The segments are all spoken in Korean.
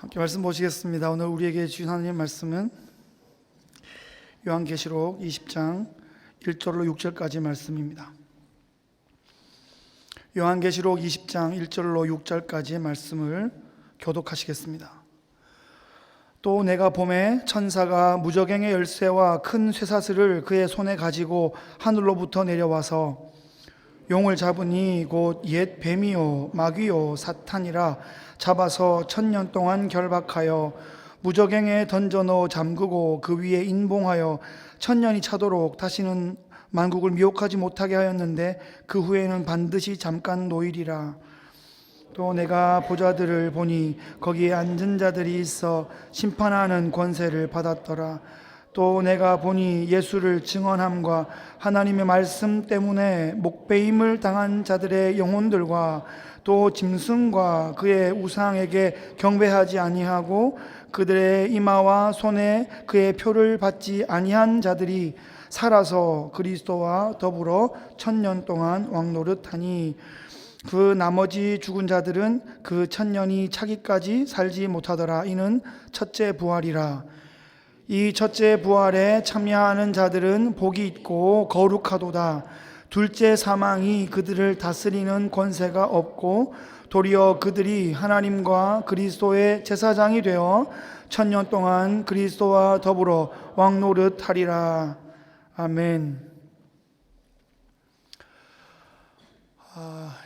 함께 말씀 보시겠습니다. 오늘 우리에게 주신 하나님의 말씀은 요한계시록 20장 1절로 6절까지 말씀입니다. 요한계시록 20장 1절로 6절까지의 말씀을 교독하시겠습니다. 또 내가 보매 천사가 무저갱의 열쇠와 큰 쇠사슬을 그의 손에 가지고 하늘로부터 내려와서 용을 잡으니 곧 옛 뱀이요 마귀요 사탄이라 잡아서 1000년 동안 결박하여 무저갱에 던져넣어 잠그고 그 위에 인봉하여 1000년이 차도록 다시는 만국을 미혹하지 못하게 하였는데 그 후에는 반드시 잠깐 노일이라. 또 내가 보좌들을 보니 거기에 앉은 자들이 있어 심판하는 권세를 받았더라. 또 내가 보니 예수를 증언함과 하나님의 말씀 때문에 목배임을 당한 자들의 영혼들과 또 짐승과 그의 우상에게 경배하지 아니하고 그들의 이마와 손에 그의 표를 받지 아니한 자들이 살아서 그리스도와 더불어 1000년 동안 왕노릇하니 그 나머지 죽은 자들은 그 1000년이 차기까지 살지 못하더라. 이는 첫째 부활이라. 이 첫째 부활에 참여하는 자들은 복이 있고 거룩하도다. 둘째 사망이 그들을 다스리는 권세가 없고 도리어 그들이 하나님과 그리스도의 제사장이 되어 1000년 동안 그리스도와 더불어 왕노릇하리라. 아멘.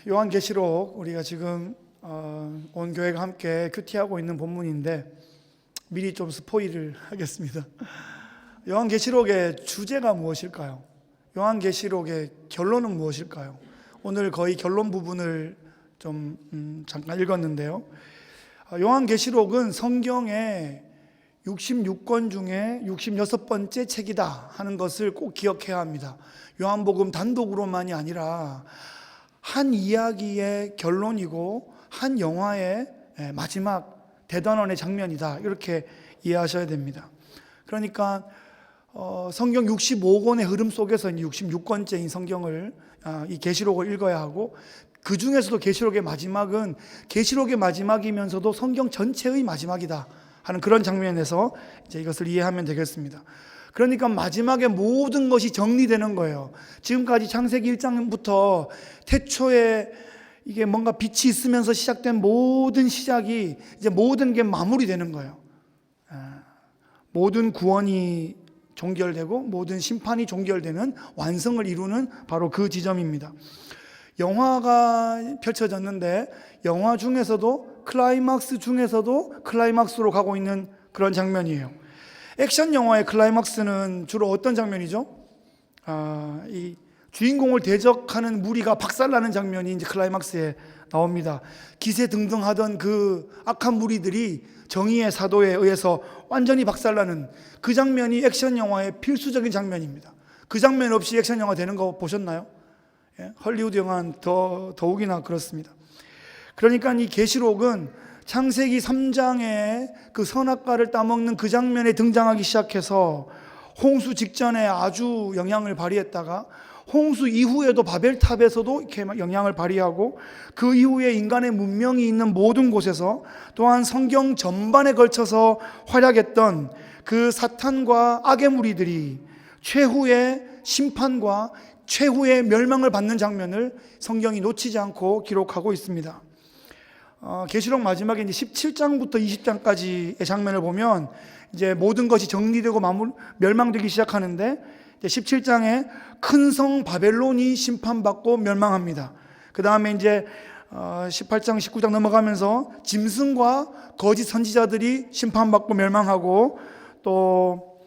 요한계시록 우리가 지금 온 교회가 함께 큐티하고 있는 본문인데 미리 좀 스포일을 하겠습니다. 요한계시록의 주제가 무엇일까요? 요한계시록의 결론은 무엇일까요? 오늘 거의 결론 부분을 좀 잠깐 읽었는데요. 요한계시록은 성경의 66권 중에 66번째 책이다 하는 것을 꼭 기억해야 합니다. 요한복음 단독으로만이 아니라 한 이야기의 결론이고 한 영화의 마지막 대단원의 장면이다, 이렇게 이해하셔야 됩니다. 그러니까 성경 65권의 흐름 속에서 66권째인 성경을 이 계시록을 읽어야 하고, 그 중에서도 계시록의 마지막은 계시록의 마지막이면서도 성경 전체의 마지막이다 하는 그런 장면에서 이제 이것을 이해하면 되겠습니다. 그러니까 마지막에 모든 것이 정리되는 거예요. 지금까지 창세기 1장부터 태초에 이게 뭔가 빛이 있으면서 시작된 모든 시작이 이제 모든 게 마무리되는 거예요. 모든 구원이 종결되고 모든 심판이 종결되는 완성을 이루는 바로 그 지점입니다. 영화가 펼쳐졌는데 영화 중에서도 클라이막스 중에서도 클라이막스로 가고 있는 그런 장면이에요. 액션 영화의 클라이막스는 주로 어떤 장면이죠? 이 주인공을 대적하는 무리가 박살나는 장면이 이제 클라이막스에 나옵니다. 기세등등하던 그 악한 무리들이 정의의 사도에 의해서 완전히 박살나는 그 장면이 액션 영화의 필수적인 장면입니다. 그 장면 없이 액션 영화 되는 거 보셨나요? 예? 헐리우드 영화는 더욱이나 그렇습니다. 그러니까 이 계시록은 창세기 3장에 그 선악과를 따먹는 그 장면에 등장하기 시작해서 홍수 직전에 아주 영향을 발휘했다가 홍수 이후에도 바벨탑에서도 이렇게 영향을 발휘하고 그 이후에 인간의 문명이 있는 모든 곳에서 또한 성경 전반에 걸쳐서 활약했던 그 사탄과 악의 무리들이 최후의 심판과 최후의 멸망을 받는 장면을 성경이 놓치지 않고 기록하고 있습니다. 계시록 마지막에 이제 17장부터 20장까지의 장면을 보면 이제 모든 것이 정리되고 멸망되기 시작하는데, 17장에 큰 성 바벨론이 심판받고 멸망합니다. 그 다음에 이제 18장, 19장 넘어가면서 짐승과 거짓 선지자들이 심판받고 멸망하고 또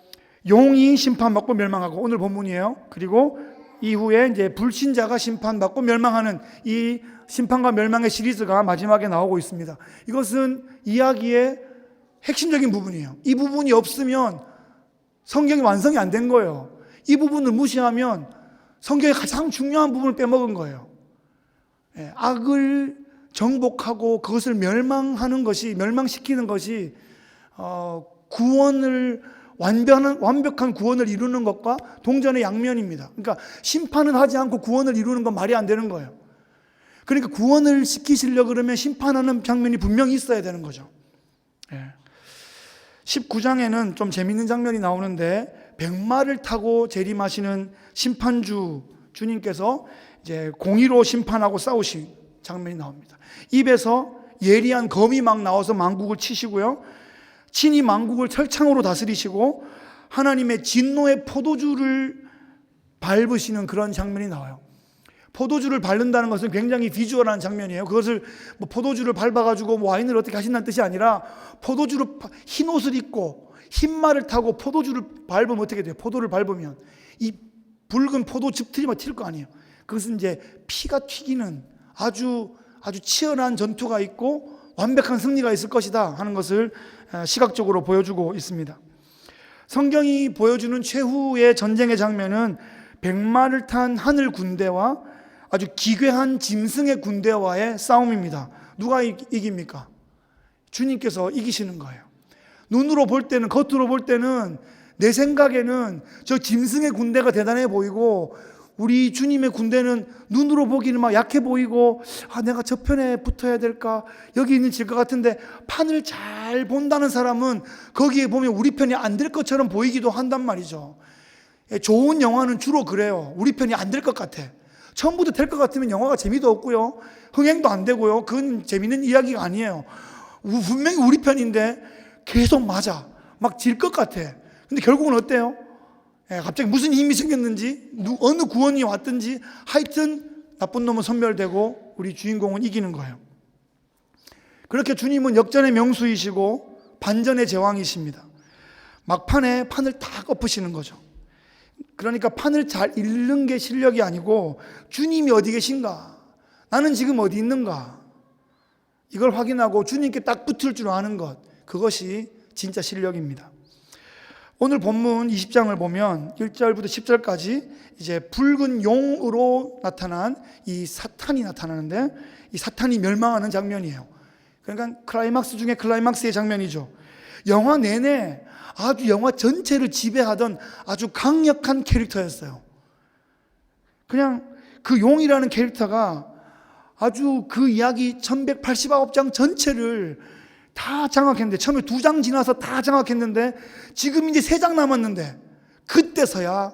용이 심판받고 멸망하고, 오늘 본문이에요. 그리고 이후에 이제 불신자가 심판받고 멸망하는 이 심판과 멸망의 시리즈가 마지막에 나오고 있습니다. 이것은 이야기의 핵심적인 부분이에요. 이 부분이 없으면 성경이 완성이 안 된 거예요. 이 부분을 무시하면 성경의 가장 중요한 부분을 빼먹은 거예요. 악을 정복하고 그것을 멸망시키는 것이 구원을 완벽한 구원을 이루는 것과 동전의 양면입니다. 그러니까 심판은 하지 않고 구원을 이루는 건 말이 안 되는 거예요. 그러니까 구원을 시키시려고 그러면 심판하는 장면이 분명히 있어야 되는 거죠. 19장에는 좀 재밌는 장면이 나오는데 백마를 타고 재림하시는 심판주 주님께서 이제 공의로 심판하고 싸우신 장면이 나옵니다. 입에서 예리한 검이 막 나와서 만국을 치시고요. 친히 만국을 철창으로 다스리시고 하나님의 진노의 포도주를 밟으시는 그런 장면이 나와요. 포도주를 밟는다는 것은 굉장히 비주얼한 장면이에요. 그것을 뭐 포도주를 밟아가지고 뭐 와인을 어떻게 하신다는 뜻이 아니라 포도주를 흰 옷을 입고 흰 말을 타고 포도주를 밟으면 어떻게 돼요? 포도를 밟으면 이 붉은 포도 즙들이 막 튈 거 아니에요. 그것은 이제 피가 튀기는 아주 치열한 전투가 있고 완벽한 승리가 있을 것이다 하는 것을 시각적으로 보여주고 있습니다. 성경이 보여주는 최후의 전쟁의 장면은 백마를 탄 하늘 군대와 아주 기괴한 짐승의 군대와의 싸움입니다. 누가 이깁니까? 주님께서 이기시는 거예요. 눈으로 볼 때는, 겉으로 볼 때는 내 생각에는 저 짐승의 군대가 대단해 보이고 우리 주님의 군대는 눈으로 보기는 막 약해 보이고 내가 저 편에 붙어야 될까? 여기 있는 질 것 같은데 판을 잘 본다는 사람은 거기에 보면 우리 편이 안 될 것처럼 보이기도 한단 말이죠. 좋은 영화는 주로 그래요. 우리 편이 안 될 것 같아. 처음부터 될 것 같으면 영화가 재미도 없고요. 흥행도 안 되고요. 그건 재밌는 이야기가 아니에요. 분명히 우리 편인데 계속 맞아. 막 질 것 같아. 근데 결국은 어때요? 갑자기 무슨 힘이 생겼는지 어느 구원이 왔든지 하여튼 나쁜 놈은 선멸되고 우리 주인공은 이기는 거예요. 그렇게 주님은 역전의 명수이시고 반전의 제왕이십니다. 막판에 판을 다 엎으시는 거죠. 그러니까 판을 잘 읽는 게 실력이 아니고 주님이 어디 계신가? 나는 지금 어디 있는가? 이걸 확인하고 주님께 딱 붙을 줄 아는 것, 그것이 진짜 실력입니다. 오늘 본문 20장을 보면 1절부터 10절까지 이제 붉은 용으로 나타난 이 사탄이 나타나는데 이 사탄이 멸망하는 장면이에요. 그러니까 클라이막스 중에 클라이막스의 장면이죠. 영화 내내 아주 영화 전체를 지배하던 아주 강력한 캐릭터였어요. 그냥 그 용이라는 캐릭터가 아주 그 이야기 1189장 전체를 다 장악했는데, 처음에 2장 지나서 다 장악했는데 지금 이제 3장 남았는데 그때서야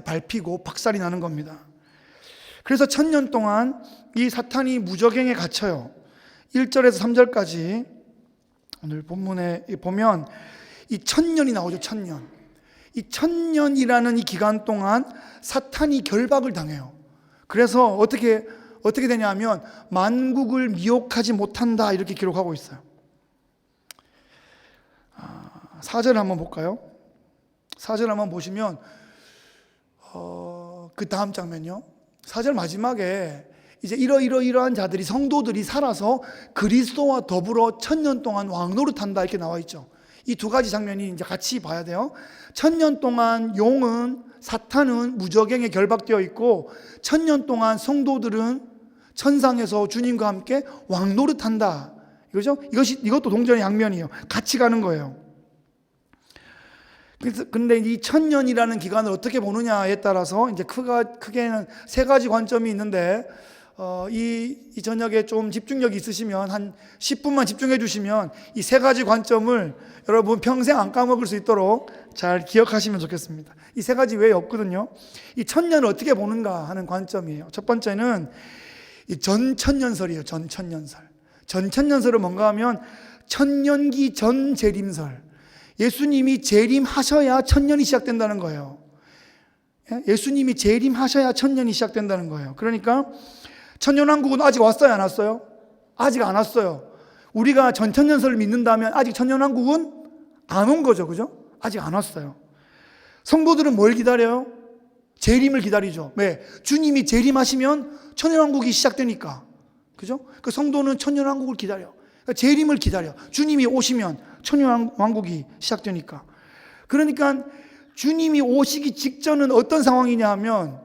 밟히고 박살이 나는 겁니다. 그래서 1000년 동안 이 사탄이 무저갱에 갇혀요. 1절에서 3절까지 오늘 본문에 보면 이 1000년이 나오죠. 1000년. 이 1000년이라는 이 기간 동안 사탄이 결박을 당해요. 그래서 어떻게 되냐면 만국을 미혹하지 못한다 이렇게 기록하고 있어요. 4절 한번 볼까요? 4절 한번 보시면 그 다음 장면요. 4절 마지막에 이제 이러한 자들이, 성도들이 살아서 그리스도와 더불어 1000년 동안 왕노릇한다 이렇게 나와 있죠. 이 두 가지 장면이 이제 같이 봐야 돼요. 1000년 동안 용은, 사탄은 무저갱에 결박되어 있고 1000년 동안 성도들은 천상에서 주님과 함께 왕노릇한다. 이거죠? 이것도 동전의 양면이에요. 같이 가는 거예요. 근데 이 1000년이라는 기간을 어떻게 보느냐에 따라서 이제 크게는 3가지 관점이 있는데, 이 저녁에 좀 집중력이 있으시면 한 10분만 집중해 주시면 이 3가지 관점을 여러분 평생 안 까먹을 수 있도록 잘 기억하시면 좋겠습니다. 이 3가지 외에 없거든요. 이 1000년을 어떻게 보는가 하는 관점이에요. 첫 번째는 이 전천년설이에요. 전천년설. 전천년설은 뭔가 하면 천년기 전 재림설. 예수님이 재림하셔야 1000년이 시작된다는 거예요. 예수님이 재림하셔야 1000년이 시작된다는 거예요. 그러니까 천년왕국은 아직 왔어요, 안 왔어요? 아직 안 왔어요. 우리가 전천년설을 믿는다면 아직 천년왕국은 안 온 거죠, 그죠? 아직 안 왔어요. 성도들은 뭘 기다려요? 재림을 기다리죠. 왜? 주님이 재림하시면 천년왕국이 시작되니까, 그죠? 그 성도는 천년왕국을 기다려. 그러니까 재림을 기다려. 주님이 오시면 천년왕국이 시작되니까. 그러니까 주님이 오시기 직전은 어떤 상황이냐 하면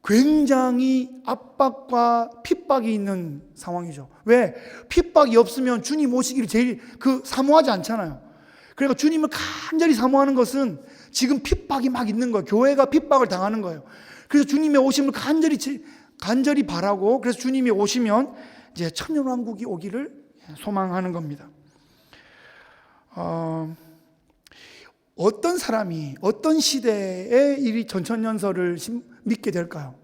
굉장히 압박과 핍박이 있는 상황이죠. 왜? 핍박이 없으면 주님 오시기를 제일 사모하지 않잖아요. 그러니까 주님을 간절히 사모하는 것은 지금 핍박이 막 있는 거예요. 교회가 핍박을 당하는 거예요. 그래서 주님의 오심을 간절히 바라고, 그래서 주님이 오시면 이제 천년왕국이 오기를 소망하는 겁니다. 어떤 사람이 어떤 시대에 이 전천년설을 믿게 될까요?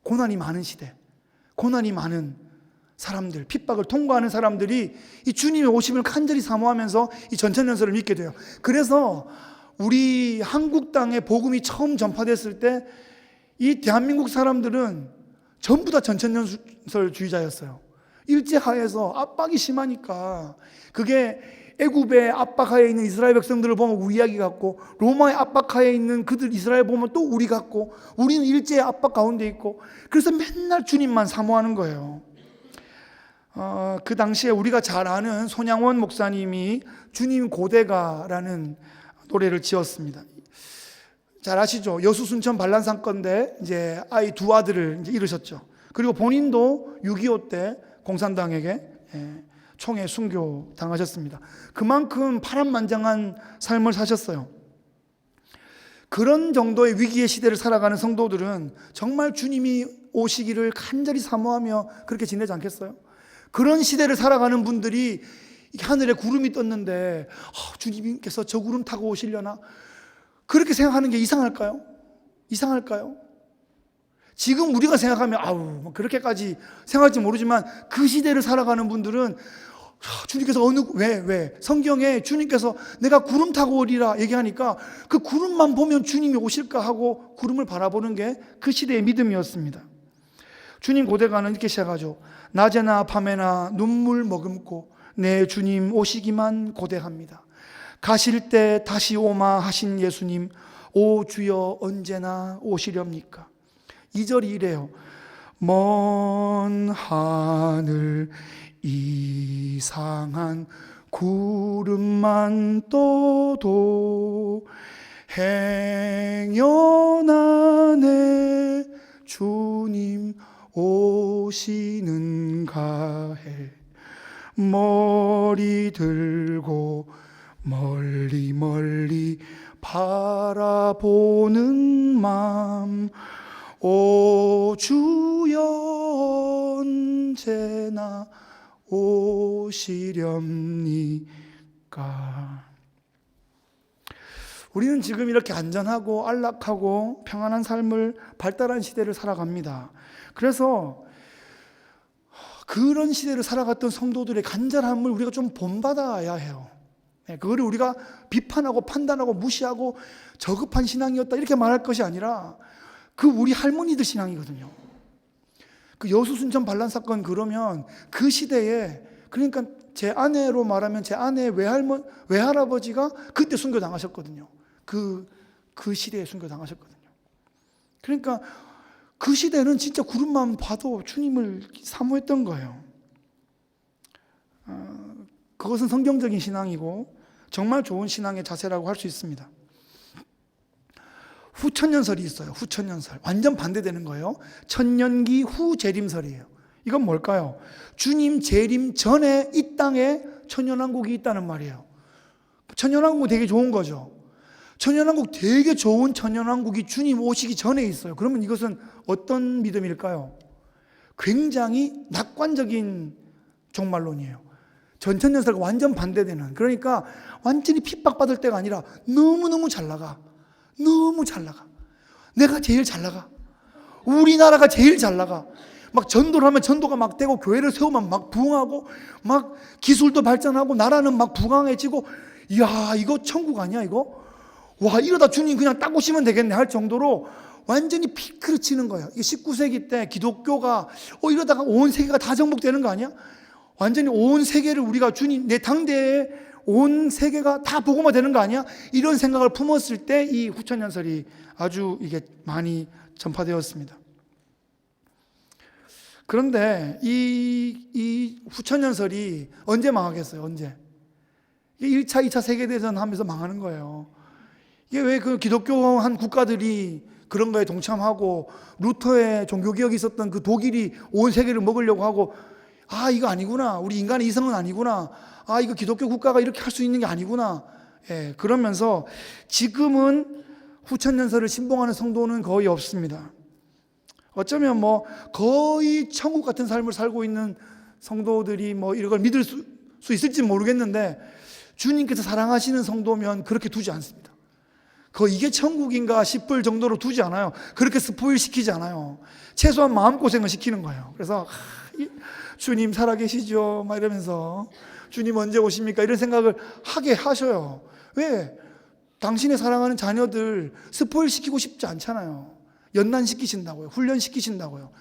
고난이 많은 시대, 고난이 많은 사람들, 핍박을 통과하는 사람들이 이 주님의 오심을 간절히 사모하면서 이 전천년설을 믿게 돼요. 그래서 우리 한국 땅에 복음이 처음 전파됐을 때 이 대한민국 사람들은 전부 다 전천년설주의자였어요. 일제하에서 압박이 심하니까, 그게 애굽의 압박하에 있는 이스라엘 백성들을 보면 우리 이야기 같고, 로마의 압박하에 있는 그들 이스라엘 보면 또 우리 같고, 우리는 일제의 압박 가운데 있고, 그래서 맨날 주님만 사모하는 거예요. 그 당시에 우리가 잘 아는 손양원 목사님이 주님 고대가라는 노래를 지었습니다. 잘 아시죠? 여수순천 반란 사건 때 이제 아이 두 아들을 이제 잃으셨죠. 그리고 본인도 6.25 때 공산당에게 총에 순교 당하셨습니다. 그만큼 파란만장한 삶을 사셨어요. 그런 정도의 위기의 시대를 살아가는 성도들은 정말 주님이 오시기를 간절히 사모하며 그렇게 지내지 않겠어요? 그런 시대를 살아가는 분들이 하늘에 구름이 떴는데 주님께서 저 구름 타고 오시려나? 그렇게 생각하는 게 이상할까요? 이상할까요? 지금 우리가 생각하면 그렇게까지 생각할지 모르지만, 그 시대를 살아가는 분들은 주님께서 왜 성경에 주님께서 내가 구름 타고 오리라 얘기하니까 그 구름만 보면 주님이 오실까 하고 구름을 바라보는 게 그 시대의 믿음이었습니다. 주님 고대가는 이렇게 시작하죠. 낮에나 밤에나 눈물 머금고 내 주님 오시기만 고대합니다. 가실 때 다시 오마 하신 예수님, 오 주여 언제나 오시렵니까? 2절이 이래요. 먼 하늘 이상한 구름만 떠도 행여나네 주님 오시는가 해. 머리 들고 멀리 멀리 바라보는 맘, 오 주여 언제나 오시렵니까? 우리는 지금 이렇게 안전하고 안락하고 평안한 삶을 발달한 시대를 살아갑니다. 그래서 그런 시대를 살아갔던 성도들의 간절함을 우리가 좀 본받아야 해요. 그거를 우리가 비판하고 판단하고 무시하고 저급한 신앙이었다 이렇게 말할 것이 아니라, 그 우리 할머니들 신앙이거든요. 그 여수순천 반란 사건, 그러면 그 시대에, 그러니까 제 아내로 말하면 제 아내의 외할아버지가 그때 순교당하셨거든요. 그 시대에 순교당하셨거든요. 그러니까 그 시대는 진짜 구름만 봐도 주님을 사모했던 거예요. 그것은 성경적인 신앙이고 정말 좋은 신앙의 자세라고 할 수 있습니다. 후천년설이 있어요. 후천년설. 완전 반대되는 거예요. 천년기 후 재림설이에요. 이건 뭘까요? 주님 재림 전에 이 땅에 천년왕국이 있다는 말이에요. 천년왕국 되게 좋은 거죠. 천년왕국 되게 좋은 천년왕국이 주님 오시기 전에 있어요. 그러면 이것은 어떤 믿음일까요? 굉장히 낙관적인 종말론이에요. 전천년설과 완전 반대되는, 그러니까 완전히 핍박받을 때가 아니라 너무너무 잘 나가. 너무 잘 나가. 내가 제일 잘 나가. 우리나라가 제일 잘 나가. 막 전도를 하면 전도가 막 되고, 교회를 세우면 막 부흥하고, 막 기술도 발전하고, 나라는 막 부강해지고, 이야, 이거 천국 아니야, 이거? 와, 이러다 주님 그냥 딱 오시면 되겠네 할 정도로 완전히 피크를 치는 거예요. 이게 19세기 때 기독교가 이러다가 온 세계가 다 정복되는 거 아니야? 완전히 온 세계를 우리가 주님, 내 당대에 온 세계가 다 복음화 되는 거 아니야? 이런 생각을 품었을 때 이 후천년설이 아주 이게 많이 전파되었습니다. 그런데 이 후천년설이 언제 망하겠어요? 언제? 1차, 2차 세계대전 하면서 망하는 거예요. 이게 왜 그 기독교 한 국가들이 그런 거에 동참하고, 루터의 종교개혁이 있었던 그 독일이 온 세계를 먹으려고 하고, 이거 아니구나. 우리 인간의 이성은 아니구나. 이거 기독교 국가가 이렇게 할 수 있는 게 아니구나. 그러면서 지금은 후천년설을 신봉하는 성도는 거의 없습니다. 어쩌면 거의 천국 같은 삶을 살고 있는 성도들이 이런 걸 믿을 수 있을지 모르겠는데, 주님께서 사랑하시는 성도면 그렇게 두지 않습니다. 이게 천국인가 싶을 정도로 두지 않아요. 그렇게 스포일 시키지 않아요. 최소한 마음고생을 시키는 거예요. 그래서 주님 살아계시죠? 막 이러면서 주님 언제 오십니까? 이런 생각을 하게 하셔요. 왜? 당신의 사랑하는 자녀들 스포일 시키고 싶지 않잖아요. 연단시키신다고요. 훈련시키신다고요.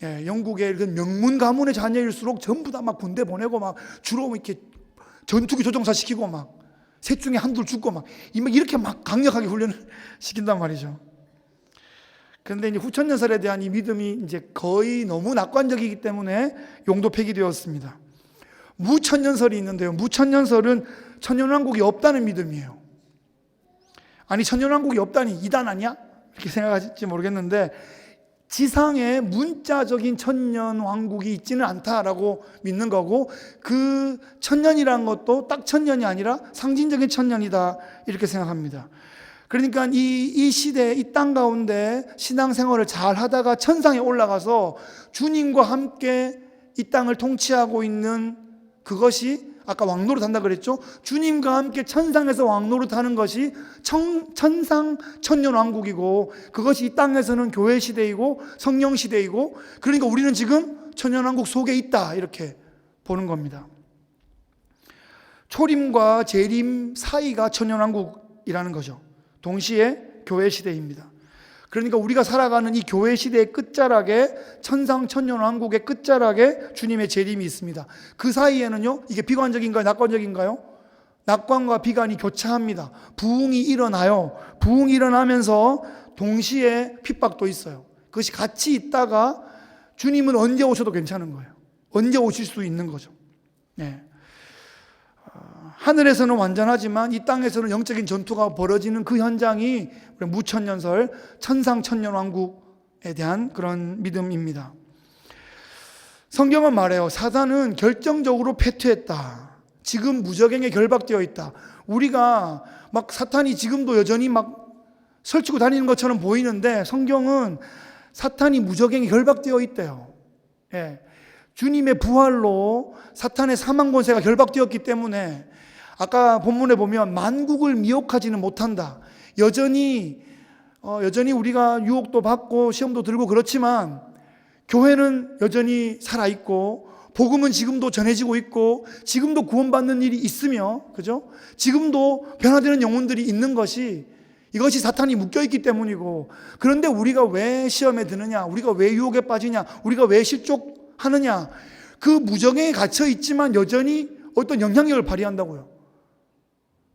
예, 영국의 명문 가문의 자녀일수록 전부 다 막 군대 보내고 막 주로 이렇게 전투기 조종사 시키고 막 셋 중에 한둘 죽고 막 이렇게 막 강력하게 훈련을 시킨단 말이죠. 그런데 이제 후천년설에 대한 이 믿음이 이제 거의 너무 낙관적이기 때문에 용도 폐기되었습니다. 무천년설이 있는데요. 무천년설은 천년왕국이 없다는 믿음이에요. 아니, 천년왕국이 없다니 이단 아니야? 이렇게 생각하실지 모르겠는데, 지상에 문자적인 천년왕국이 있지는 않다라고 믿는 거고, 그 천년이란 것도 딱 천년이 아니라 상징적인 천년이다, 이렇게 생각합니다. 그러니까 이 시대, 이 땅 가운데 신앙생활을 잘 하다가 천상에 올라가서 주님과 함께 이 땅을 통치하고 있는 그것이, 아까 왕노릇 한다 그랬죠? 주님과 함께 천상에서 왕노릇 하는 것이 천상 천년왕국이고, 그것이 이 땅에서는 교회 시대이고 성령 시대이고, 그러니까 우리는 지금 천년왕국 속에 있다, 이렇게 보는 겁니다. 초림과 재림 사이가 천년왕국이라는 거죠. 동시에 교회 시대입니다. 그러니까 우리가 살아가는 이 교회 시대의 끝자락에, 천상 천년왕국의 끝자락에 주님의 재림이 있습니다. 그 사이에는요, 이게 비관적인가요? 낙관적인가요? 낙관과 비관이 교차합니다. 부흥이 일어나요. 부흥이 일어나면서 동시에 핍박도 있어요. 그것이 같이 있다가 주님은 언제 오셔도 괜찮은 거예요. 언제 오실 수 있는 거죠. 네. 하늘에서는 완전하지만 이 땅에서는 영적인 전투가 벌어지는 그 현장이 무천년설, 천상천년왕국에 대한 그런 믿음입니다. 성경은 말해요. 사단은 결정적으로 패퇴했다. 지금 무적행에 결박되어 있다. 우리가 막 사탄이 지금도 여전히 막 설치고 다니는 것처럼 보이는데, 성경은 사탄이 무적행에 결박되어 있대요. 예. 주님의 부활로 사탄의 사망 권세가 결박되었기 때문에, 아까 본문에 보면 만국을 미혹하지는 못한다. 여전히 우리가 유혹도 받고 시험도 들고 그렇지만 교회는 여전히 살아있고, 복음은 지금도 전해지고 있고, 지금도 구원받는 일이 있으며, 그죠? 지금도 변화되는 영혼들이 있는 것이, 이것이 사탄이 묶여있기 때문이고, 그런데 우리가 왜 시험에 드느냐? 우리가 왜 유혹에 빠지냐? 우리가 왜 실족하느냐? 그 무정에 갇혀있지만 여전히 어떤 영향력을 발휘한다고요.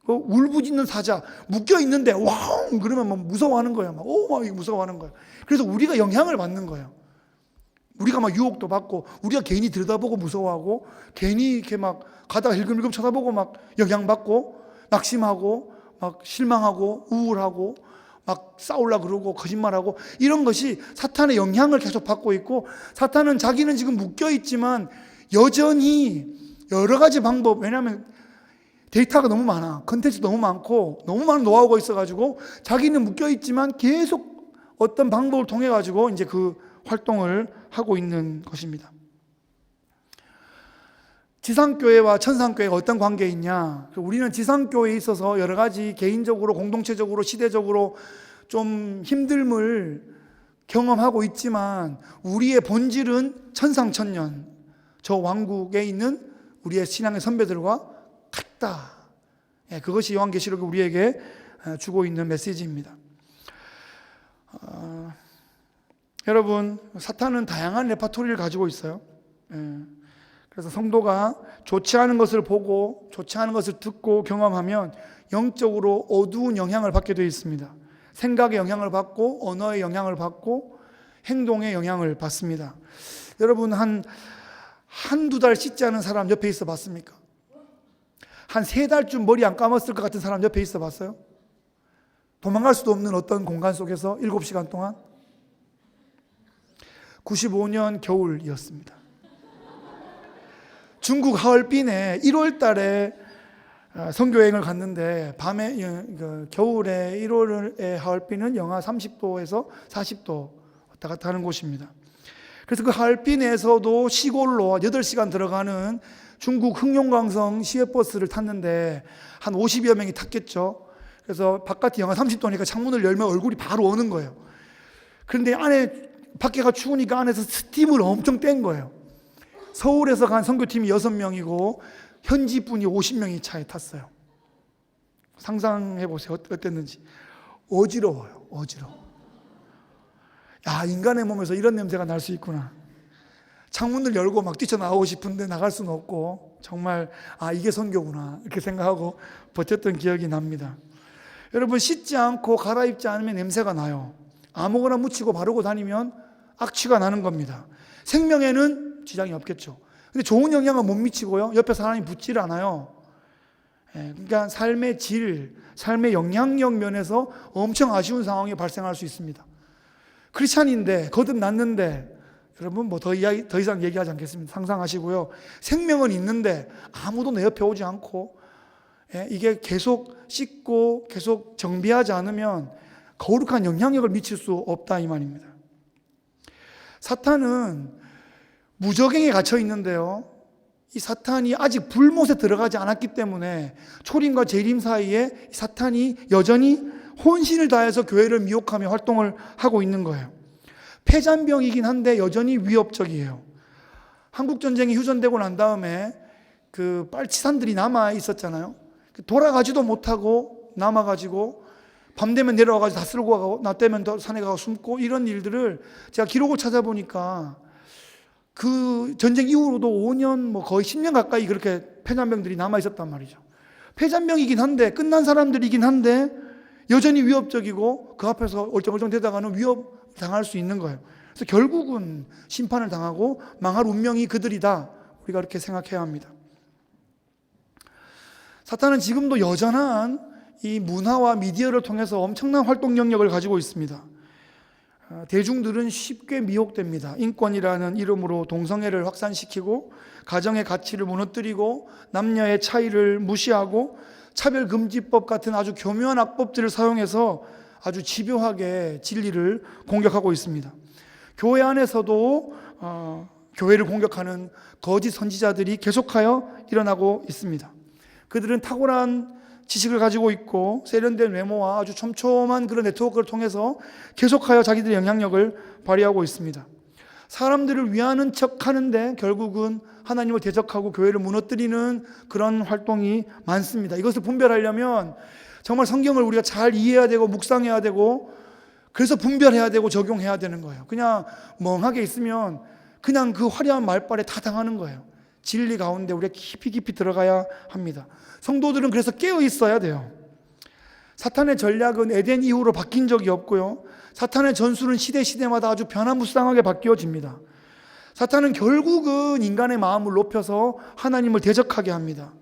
그 울부짖는 사자 묶여 있는데 와웅 그러면 막 무서워하는 거예요. 막 무서워하는 거예요. 그래서 우리가 영향을 받는 거예요. 우리가 막 유혹도 받고, 우리가 괜히 들여다보고 무서워하고, 괜히 이렇게 막 가다가 힐끔힐끔 쳐다보고 막 영향받고, 낙심하고, 막 실망하고, 우울하고, 막 싸우려고 그러고, 거짓말하고, 이런 것이 사탄의 영향을 계속 받고 있고, 사탄은 자기는 지금 묶여 있지만 여전히 여러 가지 방법, 왜냐하면 데이터가 너무 많아, 컨텐츠 너무 많고, 너무 많은 노하우가 있어가지고 자기는 묶여 있지만 계속 어떤 방법을 통해 가지고 이제 그 활동을 하고 있는 것입니다. 지상교회와 천상교회가 어떤 관계에 있냐? 우리는 지상교회에 있어서 여러 가지 개인적으로, 공동체적으로, 시대적으로 좀 힘듦을 경험하고 있지만, 우리의 본질은 천상천년, 저 왕국에 있는 우리의 신앙의 선배들과 같다. 그것이 요한계시록이 우리에게 주고 있는 메시지입니다. 여러분, 사탄은 다양한 레파토리를 가지고 있어요. 그래서 성도가 좋지 않은 것을 보고, 좋지 않은 것을 듣고 경험하면 영적으로 어두운 영향을 받게 되어 있습니다. 생각의 영향을 받고, 언어의 영향을 받고, 행동의 영향을 받습니다. 여러분, 한두 달 씻지 않은 사람 옆에 있어 봤습니까? 한 3달쯤 머리 안 감았을 것 같은 사람 옆에 있어 봤어요? 도망갈 수도 없는 어떤 공간 속에서 7시간 동안? 95년 겨울이었습니다. 중국 하얼빈에 1월 달에 선교여행을 갔는데, 밤에, 겨울에 1월에 하얼빈은 영하 30도에서 40도 왔다 갔다 하는 곳입니다. 그래서 그 하얼빈에서도 시골로 8시간 들어가는 중국 흑룡강성 시외버스를 탔는데 한 50여 명이 탔겠죠. 그래서 바깥이 영하 30도니까 창문을 열면 얼굴이 바로 오는 거예요. 그런데 밖에가 추우니까 안에서 스팀을 엄청 뗀 거예요. 서울에서 간 선교팀이 6명이고 현지 분이 50명이 차에 탔어요. 상상해 보세요. 어땠는지. 어지러워요. 야, 인간의 몸에서 이런 냄새가 날 수 있구나. 창문을 열고 막 뛰쳐나오고 싶은데 나갈 수는 없고, 정말 이게 선교구나 이렇게 생각하고 버텼던 기억이 납니다. 여러분, 씻지 않고 갈아입지 않으면 냄새가 나요. 아무거나 묻히고 바르고 다니면 악취가 나는 겁니다. 생명에는 지장이 없겠죠. 근데 좋은 영향은 못 미치고요, 옆에 사람이 붙질 않아요. 그러니까 삶의 질, 삶의 영향력 면에서 엄청 아쉬운 상황이 발생할 수 있습니다. 크리스찬인데, 거듭났는데, 여러분 더 이상 얘기하지 않겠습니다. 상상하시고요. 생명은 있는데 아무도 내 옆에 오지 않고, 이게 계속 씻고 계속 정비하지 않으면 거룩한 영향력을 미칠 수 없다, 이 말입니다. 사탄은 무적행에 갇혀 있는데요, 이 사탄이 아직 불못에 들어가지 않았기 때문에 초림과 재림 사이에 사탄이 여전히 혼신을 다해서 교회를 미혹하며 활동을 하고 있는 거예요. 폐잔병이긴 한데 여전히 위협적이에요. 한국전쟁이 휴전되고 난 다음에 그 빨치산들이 남아 있었잖아요. 돌아가지도 못하고 남아가지고 밤 되면 내려와가지고 다 쓸고 가고, 낮 되면 더 산에 가서 숨고, 이런 일들을 제가 기록을 찾아보니까 그 전쟁 이후로도 5년, 거의 10년 가까이 그렇게 폐잔병들이 남아 있었단 말이죠. 폐잔병이긴 한데, 끝난 사람들이긴 한데 여전히 위협적이고 그 앞에서 얼쩡얼쩡 대다가는 위협 당할 수 있는 거예요. 그래서 결국은 심판을 당하고 망할 운명이 그들이다, 우리가 그렇게 생각해야 합니다. 사탄은 지금도 여전한 이 문화와 미디어를 통해서 엄청난 활동 영역을 가지고 있습니다. 대중들은 쉽게 미혹됩니다. 인권이라는 이름으로 동성애를 확산시키고, 가정의 가치를 무너뜨리고, 남녀의 차이를 무시하고, 차별금지법 같은 아주 교묘한 악법들을 사용해서 아주 집요하게 진리를 공격하고 있습니다. 교회 안에서도 교회를 공격하는 거짓 선지자들이 계속하여 일어나고 있습니다. 그들은 탁월한 지식을 가지고 있고 세련된 외모와 아주 촘촘한 그런 네트워크를 통해서 계속하여 자기들의 영향력을 발휘하고 있습니다. 사람들을 위하는 척 하는데 결국은 하나님을 대적하고 교회를 무너뜨리는 그런 활동이 많습니다. 이것을 분별하려면 정말 성경을 우리가 잘 이해해야 되고 묵상해야 되고, 그래서 분별해야 되고 적용해야 되는 거예요. 그냥 멍하게 있으면 그냥 그 화려한 말발에 다 당하는 거예요. 진리 가운데 우리가 깊이 들어가야 합니다. 성도들은 그래서 깨어 있어야 돼요. 사탄의 전략은 에덴 이후로 바뀐 적이 없고요, 사탄의 전술은 시대마다 아주 변화무쌍하게 바뀌어집니다. 사탄은 결국은 인간의 마음을 높여서 하나님을 대적하게 합니다.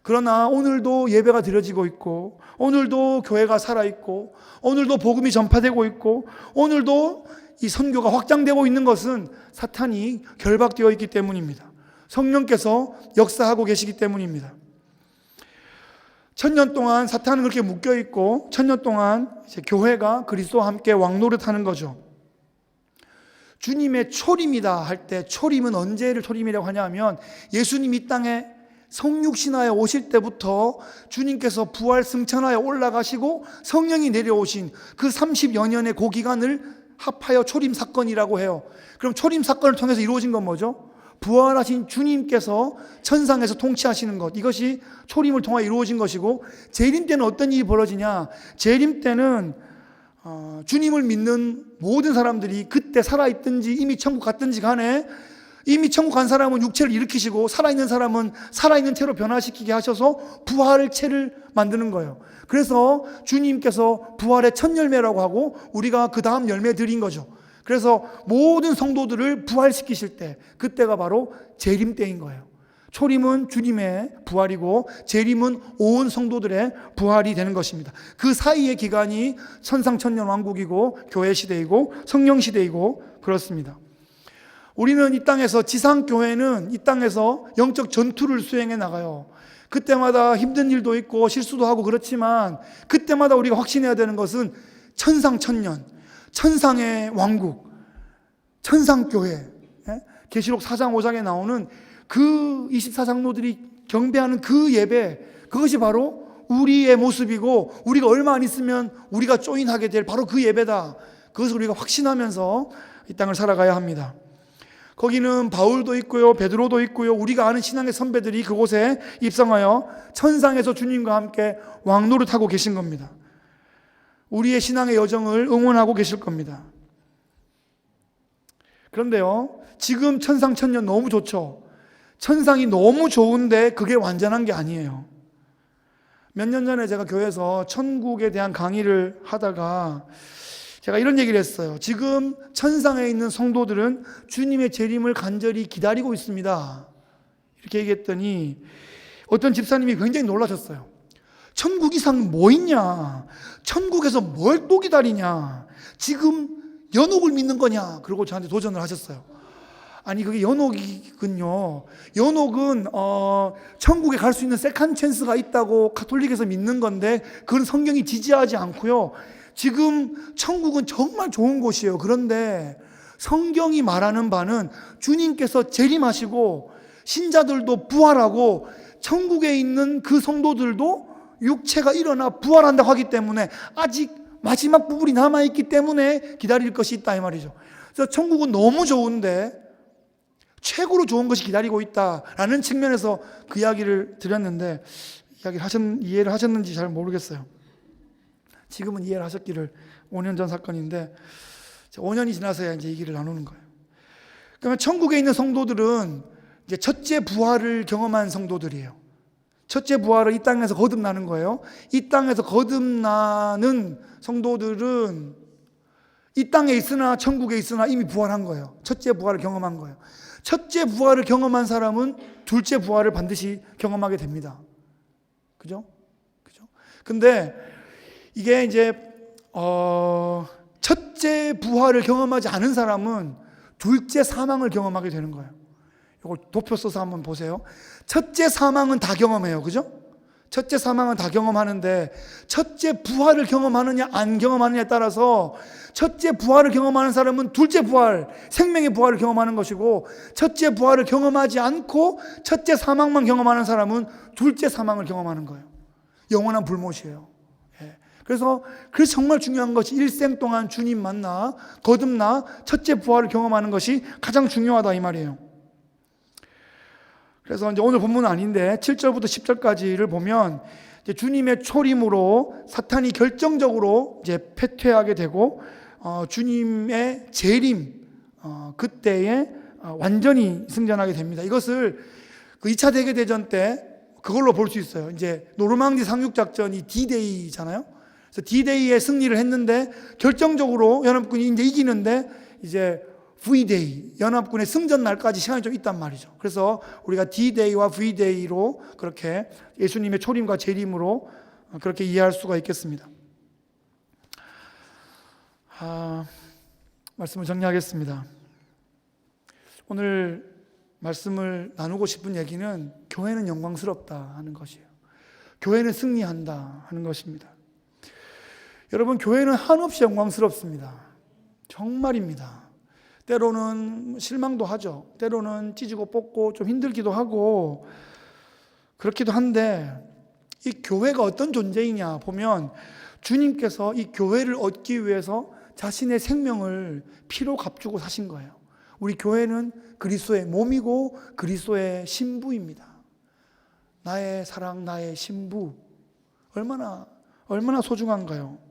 그러나 오늘도 예배가 드려지고 있고, 오늘도 교회가 살아있고, 오늘도 복음이 전파되고 있고, 오늘도 이 선교가 확장되고 있는 것은 사탄이 결박되어 있기 때문입니다. 성령께서 역사하고 계시기 때문입니다. 1000년 동안 사탄은 그렇게 묶여있고, 1000년 동안 이제 교회가 그리스도와 함께 왕노릇하는 거죠. 주님의 초림이다 할 때, 초림은 언제를 초림이라고 하냐면 예수님이 이 땅에 성육신하여 오실 때부터 주님께서 부활 승천하여 올라가시고 성령이 내려오신 그 30여 년의 그 기간을 합하여 초림 사건이라고 해요. 그럼 초림 사건을 통해서 이루어진 건 뭐죠? 부활하신 주님께서 천상에서 통치하시는 것, 이것이 초림을 통해 이루어진 것이고, 재림 때는 어떤 일이 벌어지냐? 재림 때는 주님을 믿는 모든 사람들이 그때 살아있든지 이미 천국 갔든지 간에, 이미 천국 간 사람은 육체를 일으키시고 살아있는 사람은 살아있는 채로 변화시키게 하셔서 부활의 채를 만드는 거예요. 그래서 주님께서 부활의 첫 열매라고 하고 우리가 그 다음 열매 드린 거죠. 그래서 모든 성도들을 부활시키실 때, 그때가 바로 재림 때인 거예요. 초림은 주님의 부활이고 재림은 온 성도들의 부활이 되는 것입니다. 그 사이의 기간이 천상천년 왕국이고 교회 시대이고 성령 시대이고 그렇습니다. 우리는 이 땅에서, 지상교회는 이 땅에서 영적 전투를 수행해 나가요. 그때마다 힘든 일도 있고 실수도 하고 그렇지만, 그때마다 우리가 확신해야 되는 것은 천상천년, 천상의 왕국, 천상교회, 계시록 4장 5장에 나오는 그 24장로들이 경배하는 그 예배, 그것이 바로 우리의 모습이고 우리가 얼마 안 있으면 우리가 조인하게 될 바로 그 예배다. 그것을 우리가 확신하면서 이 땅을 살아가야 합니다. 거기는 바울도 있고요, 베드로도 있고요, 우리가 아는 신앙의 선배들이 그곳에 입성하여 천상에서 주님과 함께 왕노릇하고 계신 겁니다. 우리의 신앙의 여정을 응원하고 계실 겁니다. 그런데요, 지금 천상 천년 너무 좋죠. 천상이 너무 좋은데 그게 완전한 게 아니에요. 몇 년 전에 제가 교회에서 천국에 대한 강의를 하다가 제가 이런 얘기를 했어요. 지금 천상에 있는 성도들은 주님의 재림을 간절히 기다리고 있습니다. 이렇게 얘기했더니 어떤 집사님이 굉장히 놀라셨어요. 천국 이상 뭐 있냐? 천국에서 뭘 또 기다리냐? 지금 연옥을 믿는 거냐? 그리고 저한테 도전을 하셨어요. 아니, 그게 연옥이군요. 연옥은 천국에 갈 수 있는 세컨 찬스가 있다고 가톨릭에서 믿는 건데 그건 성경이 지지하지 않고요. 지금 천국은 정말 좋은 곳이에요. 그런데 성경이 말하는 바는 주님께서 재림하시고 신자들도 부활하고 천국에 있는 그 성도들도 육체가 일어나 부활한다고 하기 때문에 아직 마지막 부분이 남아있기 때문에 기다릴 것이 있다 이 말이죠. 그래서 천국은 너무 좋은데 최고로 좋은 것이 기다리고 있다라는 측면에서 그 이야기를 드렸는데 이해를 하셨는지 잘 모르겠어요. 지금은 이해를 하셨기를. 5년 전 사건인데 5년이 지나서야 이제 얘기를 나누는 거예요. 그러면 천국에 있는 성도들은 이제 첫째 부활을 경험한 성도들이에요. 첫째 부활을 이 땅에서 거듭나는 거예요. 이 땅에서 거듭나는 성도들은 이 땅에 있으나 천국에 있으나 이미 부활한 거예요. 첫째 부활을 경험한 거예요. 첫째 부활을 경험한 사람은 둘째 부활을 반드시 경험하게 됩니다. 그죠? 근데 이게 이제 첫째 부활을 경험하지 않은 사람은 둘째 사망을 경험하게 되는 거예요. 이걸 도표 써서 한번 보세요. 첫째 사망은 다 경험해요. 그죠? 첫째 사망은 다 경험하는데 첫째 부활을 경험하느냐 안 경험하느냐에 따라서 첫째 부활을 경험하는 사람은 둘째 부활, 생명의 부활을 경험하는 것이고 첫째 부활을 경험하지 않고 첫째 사망만 경험하는 사람은 둘째 사망을 경험하는 거예요. 영원한 불못이에요. 그래서 정말 중요한 것이 일생 동안 주님 만나 거듭나 첫째 부활을 경험하는 것이 가장 중요하다 이 말이에요. 그래서 이제 오늘 본문은 아닌데 7절부터 10절까지를 보면 이제 주님의 초림으로 사탄이 결정적으로 이제 패퇴하게 되고 주님의 재림 그때에 완전히 승전하게 됩니다. 이것을 그 2차 세계대전 때 그걸로 볼 수 있어요. 이제 노르망디 상륙작전이 D-Day잖아요. 그래서 D-Day에 승리를 했는데 결정적으로 연합군이 이제 이기는데 이제 V-Day, 연합군의 승전 날까지 시간이 좀 있단 말이죠. 그래서 우리가 D-Day와 V-Day로 그렇게 예수님의 초림과 재림으로 그렇게 이해할 수가 있겠습니다. 말씀을 정리하겠습니다. 오늘 말씀을 나누고 싶은 얘기는 교회는 영광스럽다 하는 것이에요. 교회는 승리한다 하는 것입니다. 여러분, 교회는 한없이 영광스럽습니다. 정말입니다. 때로는 실망도 하죠. 때로는 찢고 뽑고 좀 힘들기도 하고 그렇기도 한데 이 교회가 어떤 존재이냐 보면 주님께서 이 교회를 얻기 위해서 자신의 생명을 피로 값주고 사신 거예요. 우리 교회는 그리스도의 몸이고 그리스도의 신부입니다. 나의 사랑, 나의 신부. 얼마나 소중한가요?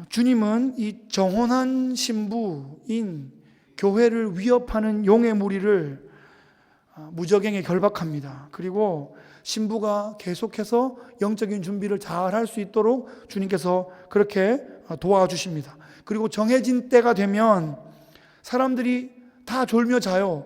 주님은 이 정혼한 신부인 교회를 위협하는 용의 무리를 무적행에 결박합니다. 그리고 신부가 계속해서 영적인 준비를 잘 할 수 있도록 주님께서 그렇게 도와주십니다. 그리고 정해진 때가 되면 사람들이 다 졸며 자요.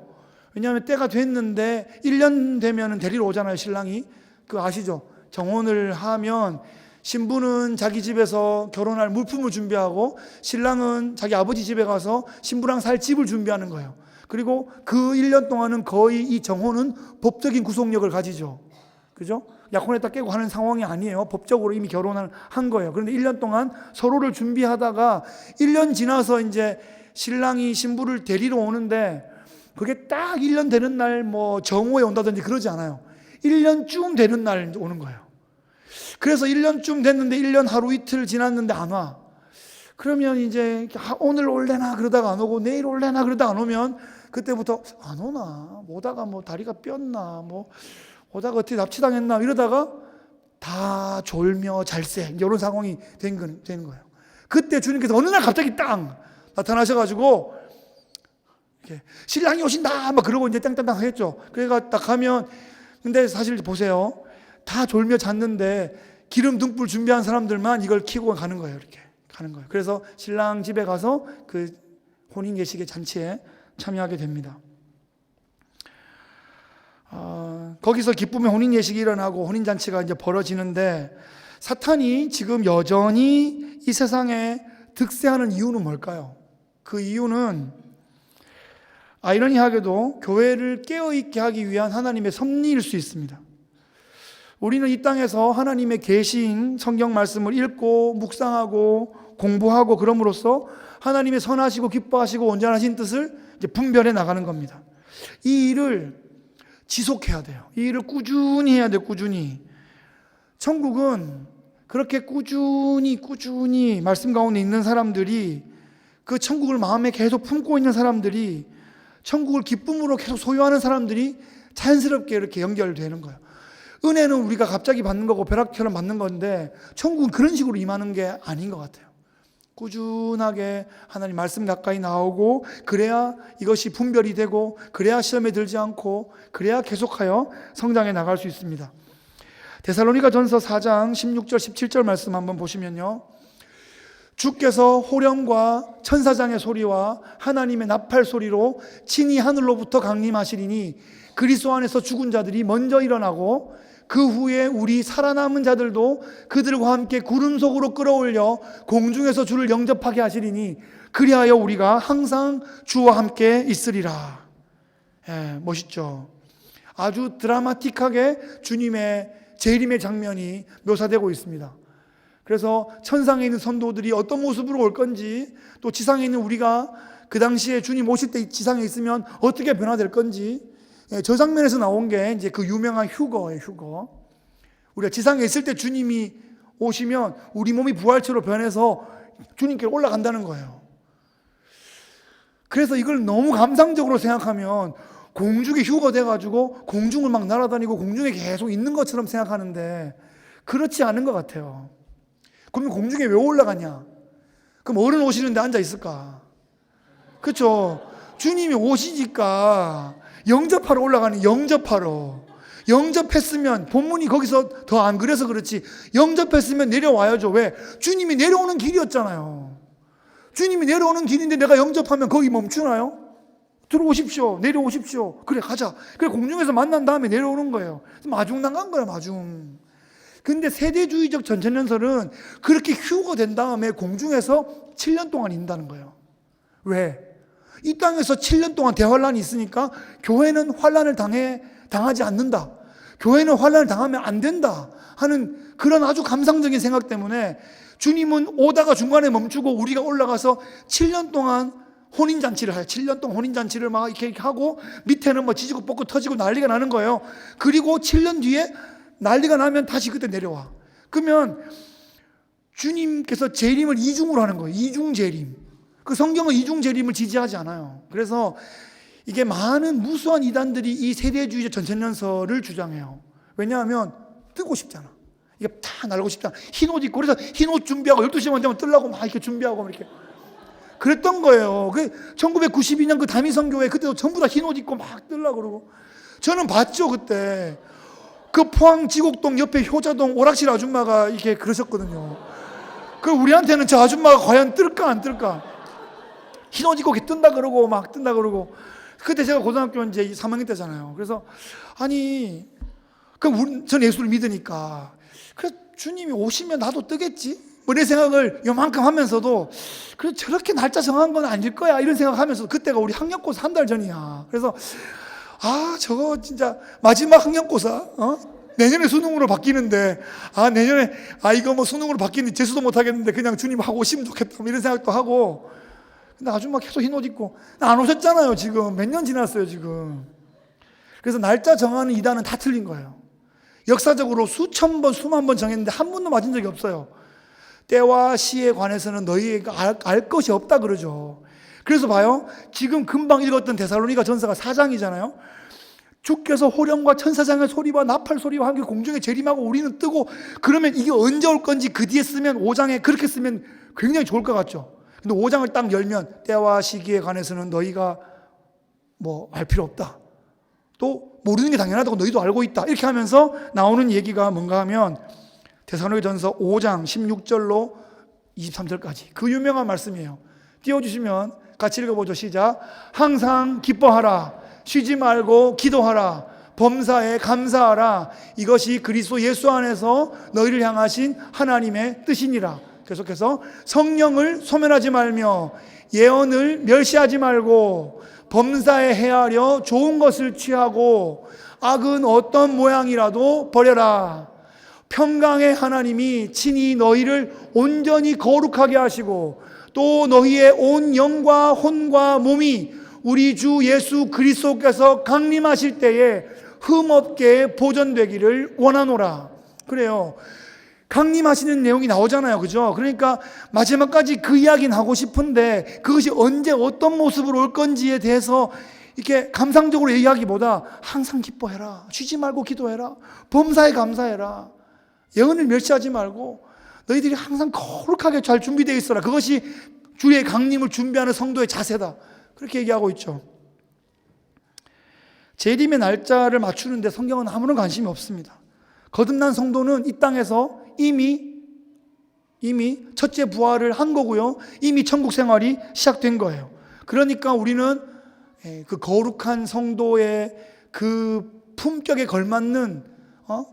왜냐하면 때가 됐는데 1년 되면 데리러 오잖아요, 신랑이. 그거 아시죠? 정혼을 하면 신부는 자기 집에서 결혼할 물품을 준비하고 신랑은 자기 아버지 집에 가서 신부랑 살 집을 준비하는 거예요. 그리고 그 1년 동안은 거의 이 정혼은 법적인 구속력을 가지죠. 그죠? 약혼했다 깨고 하는 상황이 아니에요. 법적으로 이미 결혼을 한 거예요. 그런데 1년 동안 서로를 준비하다가 1년 지나서 이제 신랑이 신부를 데리러 오는데 그게 딱 1년 되는 날 뭐 정오에 온다든지 그러지 않아요. 1년쯤 되는 날 오는 거예요. 그래서 1년쯤 됐는데 1년 하루 이틀 지났는데 안 와. 그러면 이제 오늘 올래나 그러다가 안 오고 내일 올래나 그러다가 안 오면 그때부터 안 오나, 오다가 뭐 다리가 삐었나, 뭐 오다가 어떻게 납치당했나 이러다가 다 졸며 잘색 이런 상황이 되는 거예요. 그때 주님께서 어느 날 갑자기 땅 나타나셔가지고 이렇게 신랑이 오신다 막 그러고 이제 땅땅땅 하겠죠. 그래가 딱 가면, 근데 사실 보세요, 다 졸며 잤는데 기름 등불 준비한 사람들만 이걸 켜고 가는 거예요. 이렇게 가는 거예요. 그래서 신랑 집에 가서 그 혼인 계식의 잔치에 참여하게 됩니다. 거기서 기쁨의 혼인 예식이 일어나고 혼인 잔치가 이제 벌어지는데, 사탄이 지금 여전히 이 세상에 득세하는 이유는 뭘까요? 그 이유는 아이러니하게도 교회를 깨어있게 하기 위한 하나님의 섭리일 수 있습니다. 우리는 이 땅에서 하나님의 계신 성경 말씀을 읽고 묵상하고 공부하고 그럼으로써 하나님의 선하시고 기뻐하시고 온전하신 뜻을 이제 분별해 나가는 겁니다. 이 일을 지속해야 돼요. 이 일을 꾸준히 해야 돼요. 꾸준히. 천국은 그렇게 꾸준히 말씀 가운데 있는 사람들이, 그 천국을 마음에 계속 품고 있는 사람들이, 천국을 기쁨으로 계속 소유하는 사람들이 자연스럽게 이렇게 연결되는 거예요. 은혜는 우리가 갑자기 받는 거고 벼락처럼 받는 건데, 천국은 그런 식으로 임하는 게 아닌 것 같아요. 꾸준하게 하나님 말씀 가까이 나오고, 그래야 이것이 분별이 되고, 그래야 시험에 들지 않고, 그래야 계속하여 성장해 나갈 수 있습니다. 데살로니가 전서 4장 16절 17절 말씀 한번 보시면요, 주께서 호령과 천사장의 소리와 하나님의 나팔 소리로 친히 하늘로부터 강림하시리니 그리스도 안에서 죽은 자들이 먼저 일어나고, 그 후에 우리 살아남은 자들도 그들과 함께 구름 속으로 끌어올려 공중에서 주를 영접하게 하시리니 그리하여 우리가 항상 주와 함께 있으리라. 멋있죠? 아주 드라마틱하게 주님의 재림의 장면이 묘사되고 있습니다. 그래서 천상에 있는 선도들이 어떤 모습으로 올 건지, 또 지상에 있는 우리가 그 당시에 주님 오실 때 지상에 있으면 어떻게 변화될 건지, 저 장면에서 나온 게 이제 그 유명한 휴거예요. 휴거. 우리가 지상에 있을 때 주님이 오시면 우리 몸이 부활체로 변해서 주님께 올라간다는 거예요. 그래서 이걸 너무 감상적으로 생각하면 공중에 휴거 돼가지고 공중을 막 날아다니고 공중에 계속 있는 것처럼 생각하는데, 그렇지 않은 것 같아요. 그러면 공중에 왜 올라가냐? 그럼 어른 오시는데 앉아 있을까? 그렇죠? 주님이 오시니까 영접하러 올라가는, 영접했으면, 본문이 거기서 더 안 그래서 그렇지, 영접했으면 내려와야죠. 왜? 주님이 내려오는 길이었잖아요. 주님이 내려오는 길인데 내가 영접하면 거기 멈추나요? 들어오십시오, 내려오십시오, 그래 가자. 그래 공중에서 만난 다음에 내려오는 거예요. 마중 나간 거예요. 마중. 근데 세대주의적 전천년설은 그렇게 휴거 된 다음에 공중에서 7년 동안 있는다는 거예요. 왜? 이 땅에서 7년 동안 대환란이 있으니까 교회는 환란을 당하지 않는다, 교회는 환란을 당하면 안 된다 하는 그런 아주 감상적인 생각 때문에 주님은 오다가 중간에 멈추고 우리가 올라가서 7년 동안 혼인잔치를 해요. 7년 동안 혼인잔치를 막 이렇게 하고, 밑에는 뭐 지지고 뻗고 터지고 난리가 나는 거예요. 그리고 7년 뒤에 난리가 나면 다시 그때 내려와. 그러면 주님께서 재림을 이중으로 하는 거예요. 이중 재림. 그 성경은 이중 재림을 지지하지 않아요. 그래서 이게 많은 무수한 이단들이 이 세대주의적 전천년설을 주장해요. 왜냐하면 뜨고 싶잖아. 이게 다 날고 싶잖아. 흰 옷 입고, 그래서 흰 옷 준비하고 12시만 되면 뜨려고 막 이렇게 준비하고 이렇게 그랬던 거예요. 그 1992년 그 다미성교회 그때도 전부 다 흰 옷 입고 막 뜨려고 그러고. 저는 봤죠. 그때 그 포항 지곡동 옆에 효자동 오락실 아줌마가 이렇게 그러셨거든요. 그 우리한테는 저 아줌마가 과연 뜰까 안 뜰까, 흰 옷 입고 이렇게 뜬다 그러고 막 뜬다 그러고. 그때 제가 고등학교 이제 3학년 때잖아요. 그래서 아니, 전 예수를 믿으니까, 그래 주님이 오시면 나도 뜨겠지 뭐 이런 생각을 요만큼 하면서도, 그래 저렇게 날짜 정한 건 아닐 거야 이런 생각하면서, 그때가 우리 학력고사 한 달 전이야. 그래서 저거 진짜 마지막 학력고사, 내년에 수능으로 바뀌는데, 내년에 이거 뭐 수능으로 바뀌는데 재수도 못 하겠는데 그냥 주님 하고 오시면 좋겠다 뭐 이런 생각도 하고. 근데 아줌마 계속 흰 옷 입고 안 오셨잖아요. 지금 몇 년 지났어요 지금. 그래서 날짜 정하는 이단은 다 틀린 거예요. 역사적으로 수천 번 수만 번 정했는데 한 번도 맞은 적이 없어요. 때와 시에 관해서는 너희가 알 것이 없다 그러죠. 그래서 봐요, 지금 금방 읽었던 데살로니가 전서가 4장이잖아요 주께서 호령과 천사장의 소리와 나팔 소리와 함께 공중에 재림하고 우리는 뜨고, 그러면 이게 언제 올 건지 그 뒤에 쓰면 5장에 그렇게 쓰면 굉장히 좋을 것 같죠. 근데 5장을 딱 열면 때와 시기에 관해서는 너희가 뭐 알 필요 없다, 또 모르는 게 당연하다고 너희도 알고 있다, 이렇게 하면서 나오는 얘기가 뭔가 하면 데살로니가전서 5장 16절로 23절까지 그 유명한 말씀이에요. 띄워주시면 같이 읽어보죠. 시작. 항상 기뻐하라, 쉬지 말고 기도하라, 범사에 감사하라, 이것이 그리스도 예수 안에서 너희를 향하신 하나님의 뜻이니라. 계속해서 성령을 소멸하지 말며 예언을 멸시하지 말고 범사에 헤아려 좋은 것을 취하고 악은 어떤 모양이라도 버려라. 평강의 하나님이 친히 너희를 온전히 거룩하게 하시고 또 너희의 온 영과 혼과 몸이 우리 주 예수 그리스도께서 강림하실 때에 흠없게 보존되기를 원하노라. 그래요. 강림하시는 내용이 나오잖아요. 그죠? 그러니까 마지막까지 그 이야기는 하고 싶은데 그것이 언제 어떤 모습으로 올 건지에 대해서 이렇게 감상적으로 얘기하기보다 항상 기뻐해라, 쉬지 말고 기도해라, 범사에 감사해라, 예언을 멸시하지 말고 너희들이 항상 거룩하게 잘 준비되어 있어라. 그것이 주의 강림을 준비하는 성도의 자세다. 그렇게 얘기하고 있죠. 재림의 날짜를 맞추는데 성경은 아무런 관심이 없습니다. 거듭난 성도는 이 땅에서 이미 첫째 부활을 한 거고요. 이미 천국 생활이 시작된 거예요. 그러니까 우리는 그 거룩한 성도의 그 품격에 걸맞는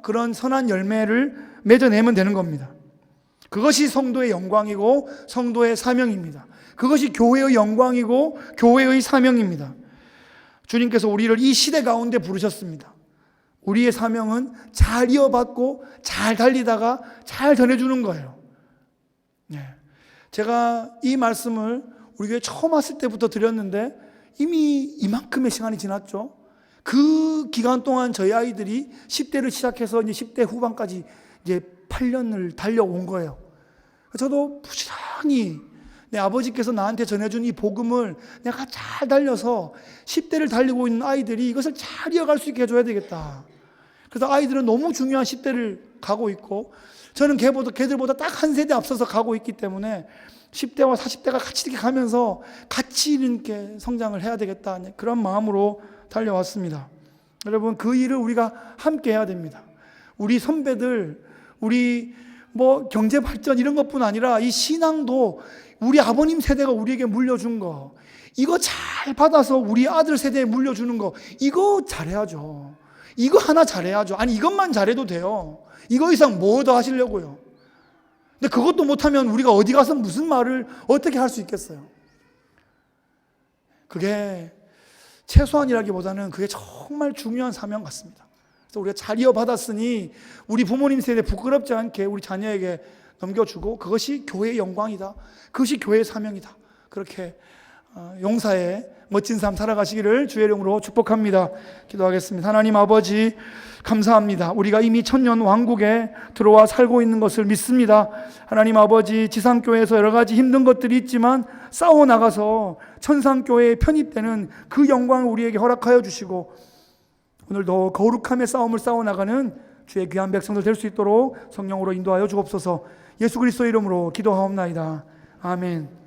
그런 선한 열매를 맺어내면 되는 겁니다. 그것이 성도의 영광이고 성도의 사명입니다. 그것이 교회의 영광이고 교회의 사명입니다. 주님께서 우리를 이 시대 가운데 부르셨습니다. 우리의 사명은 잘 이어받고 잘 달리다가 잘 전해주는 거예요. 제가 이 말씀을 우리 교회 처음 왔을 때부터 드렸는데 이미 이만큼의 시간이 지났죠. 그 기간 동안 저희 아이들이 10대를 시작해서 이제 10대 후반까지 이제 8년을 달려온 거예요. 저도 부지런히 내 아버지께서 나한테 전해준 이 복음을 내가 잘 달려서 10대를 달리고 있는 아이들이 이것을 잘 이어갈 수 있게 해줘야 되겠다. 그래서 아이들은 너무 중요한 10대를 가고 있고 저는 걔들보다 딱 한 세대 앞서서 가고 있기 때문에 10대와 40대가 같이 이렇게 가면서 같이 이렇게 성장을 해야 되겠다, 그런 마음으로 달려왔습니다. 여러분, 그 일을 우리가 함께 해야 됩니다. 우리 선배들, 우리 뭐 경제 발전 이런 것뿐 아니라 이 신앙도 우리 아버님 세대가 우리에게 물려준 거, 이거 잘 받아서 우리 아들 세대에 물려주는 거, 이거 잘해야죠. 이거 하나 잘해야죠. 아니, 이것만 잘해도 돼요. 이거 이상 뭐 더 하시려고요. 근데 그것도 못하면 우리가 어디 가서 무슨 말을 어떻게 할 수 있겠어요? 그게 최소한이라기보다는 그게 정말 중요한 사명 같습니다. 그래서 우리가 잘 이어받았으니 우리 부모님 세대 부끄럽지 않게 우리 자녀에게 넘겨주고, 그것이 교회의 영광이다, 그것이 교회의 사명이다, 그렇게 용사의 멋진 삶 살아가시기를 주의 이름으로 축복합니다. 기도하겠습니다. 하나님 아버지, 감사합니다. 우리가 이미 천년 왕국에 들어와 살고 있는 것을 믿습니다. 하나님 아버지, 지상교회에서 여러 가지 힘든 것들이 있지만 싸워나가서 천상교회에 편입되는 그 영광을 우리에게 허락하여 주시고, 오늘도 거룩함의 싸움을 싸워나가는 주의 귀한 백성들 될 수 있도록 성령으로 인도하여 주옵소서. 예수 그리스도의 이름으로 기도하옵나이다. 아멘.